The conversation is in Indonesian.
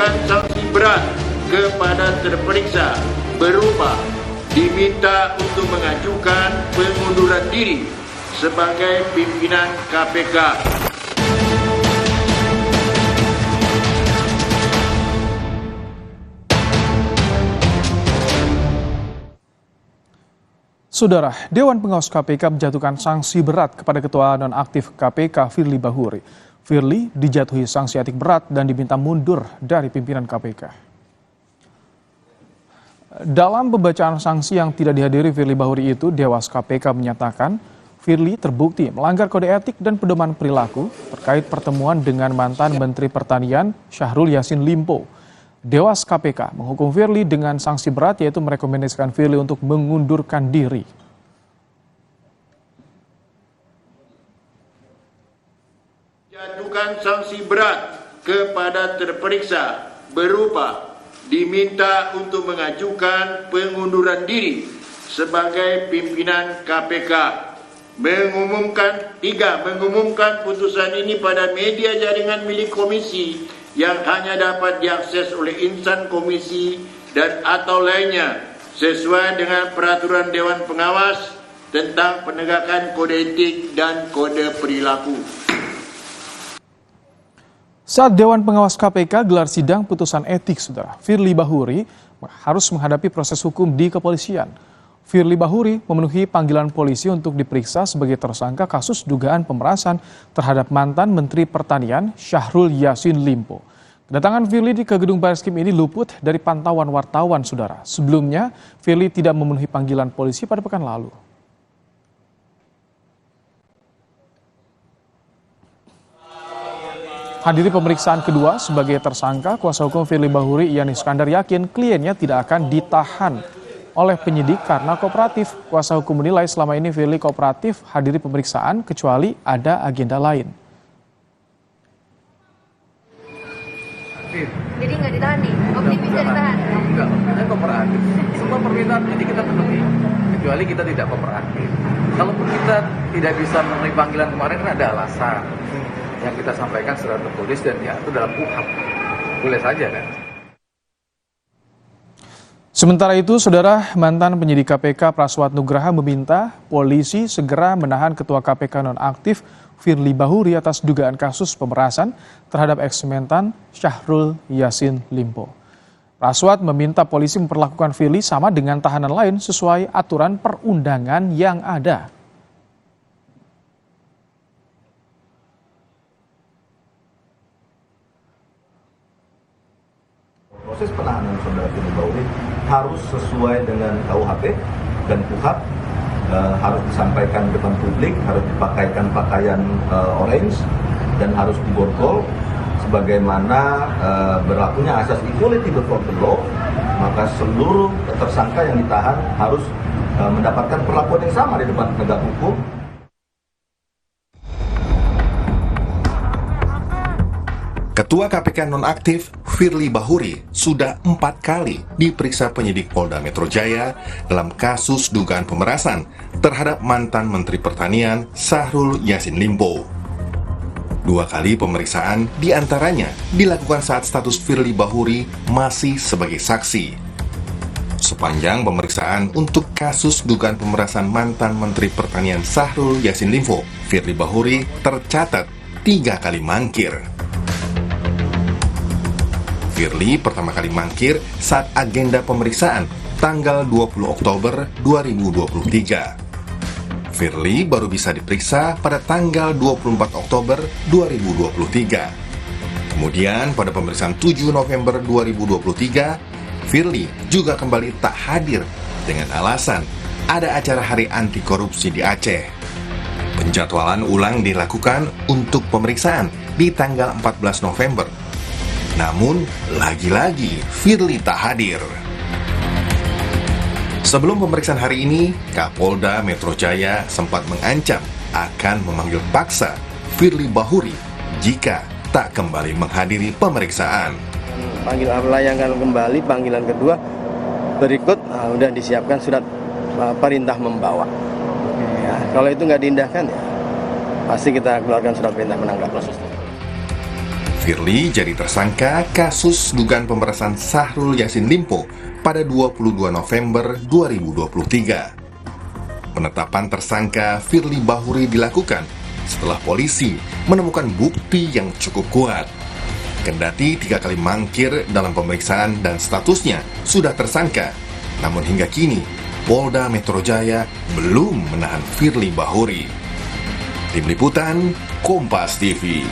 menjatuhkan sanksi berat kepada terperiksa berupa diminta untuk mengajukan pengunduran diri sebagai pimpinan KPK. Saudara, Dewan Pengawas KPK menjatuhkan sanksi berat kepada Ketua Nonaktif KPK Firly Bahuri. Firly dijatuhi sanksi etik berat dan diminta mundur dari pimpinan KPK. Dalam pembacaan sanksi yang tidak dihadiri Firly Bahuri itu, Dewas KPK menyatakan Firly terbukti melanggar kode etik dan pedoman perilaku terkait pertemuan dengan mantan Menteri Pertanian Syahrul Yassin Limpo. Dewas KPK menghukum Firly dengan sanksi berat, yaitu merekomendasikan Firly untuk mengundurkan diri. Jatuhkan sanksi berat kepada terperiksa berupa diminta untuk mengajukan pengunduran diri sebagai pimpinan KPK. Mengumumkan putusan ini pada media jaringan milik komisi yang hanya dapat diakses oleh insan komisi dan atau lainnya sesuai dengan peraturan Dewan Pengawas tentang penegakan kode etik dan kode perilaku. Saat Dewan Pengawas KPK gelar sidang putusan etik, saudara, Firly Bahuri harus menghadapi proses hukum di kepolisian. Firly Bahuri memenuhi panggilan polisi untuk diperiksa sebagai tersangka kasus dugaan pemerasan terhadap mantan Menteri Pertanian Syahrul Yassin Limpo. Kedatangan Firly ke gedung Barreskrim ini luput dari pantauan wartawan, saudara. Sebelumnya, Firly tidak memenuhi panggilan polisi pada pekan lalu. Hadiri pemeriksaan kedua sebagai tersangka, kuasa hukum Firly Bahuri Ian Iskandar yakin kliennya tidak akan ditahan oleh penyidik karena kooperatif. Kuasa hukum menilai selama ini Firly kooperatif hadiri pemeriksaan kecuali ada agenda lain. Jadi nggak ditahan nih? Optimis nggak ditahan? Enggak, kita kooperatif. Semua permintaan jadi kita penuhi, kecuali kita tidak kooperatif. Kalaupun kita tidak bisa memenuhi panggilan kemarin, kan ada alasan yang kita sampaikan secara tertulis dan diatur dalam KUHP. Boleh saja kan? Sementara itu, saudara, mantan penyidik KPK Praswat Nugraha meminta polisi segera menahan Ketua KPK nonaktif Firly Bahuri atas dugaan kasus pemerasan terhadap eks-mentan Syahrul Yassin Limpo. Praswat meminta polisi memperlakukan Firly sama dengan tahanan lain sesuai aturan perundangan yang ada. Proses penahanan saudara Firly Bahuri harus sesuai dengan KUHP dan KUHP, harus disampaikan depan publik, harus dipakaikan pakaian orange dan harus diborgol sebagaimana berlakunya asas equality before the law. Maka seluruh tersangka yang ditahan harus mendapatkan perlakuan yang sama di depan penegak hukum. Ketua KPK nonaktif Firly Bahuri sudah 4 kali diperiksa penyidik Polda Metro Jaya dalam kasus dugaan pemerasan terhadap mantan Menteri Pertanian Syahrul Yassin Limpo. 2 kali pemeriksaan diantaranya dilakukan saat status Firly Bahuri masih sebagai saksi. Sepanjang pemeriksaan untuk kasus dugaan pemerasan mantan Menteri Pertanian Syahrul Yassin Limpo, Firly Bahuri tercatat 3 kali mangkir. Firly pertama kali mangkir saat agenda pemeriksaan tanggal 20 Oktober 2023. Firly baru bisa diperiksa pada tanggal 24 Oktober 2023. Kemudian pada pemeriksaan 7 November 2023, Firly juga kembali tak hadir dengan alasan ada acara Hari Anti Korupsi di Aceh. Penjadwalan ulang dilakukan untuk pemeriksaan di tanggal 14 November. Namun, lagi-lagi Firly tak hadir. Sebelum pemeriksaan hari ini, Kapolda Metro Jaya sempat mengancam akan memanggil paksa Firly Bahuri jika tak kembali menghadiri pemeriksaan. Panggil melayangkan kembali panggilan kedua berikut, udah disiapkan surat perintah membawa. Ya, kalau itu nggak diindahkan, ya pasti kita keluarkan surat perintah menangkap proses. Firly jadi tersangka kasus dugaan pemerasan Syahrul Yassin Limpo pada 22 November 2023. Penetapan tersangka Firly Bahuri dilakukan setelah polisi menemukan bukti yang cukup kuat. Kendati 3 kali mangkir dalam pemeriksaan dan statusnya sudah tersangka, namun hingga kini Polda Metro Jaya belum menahan Firly Bahuri. Tim Liputan Kompas TV.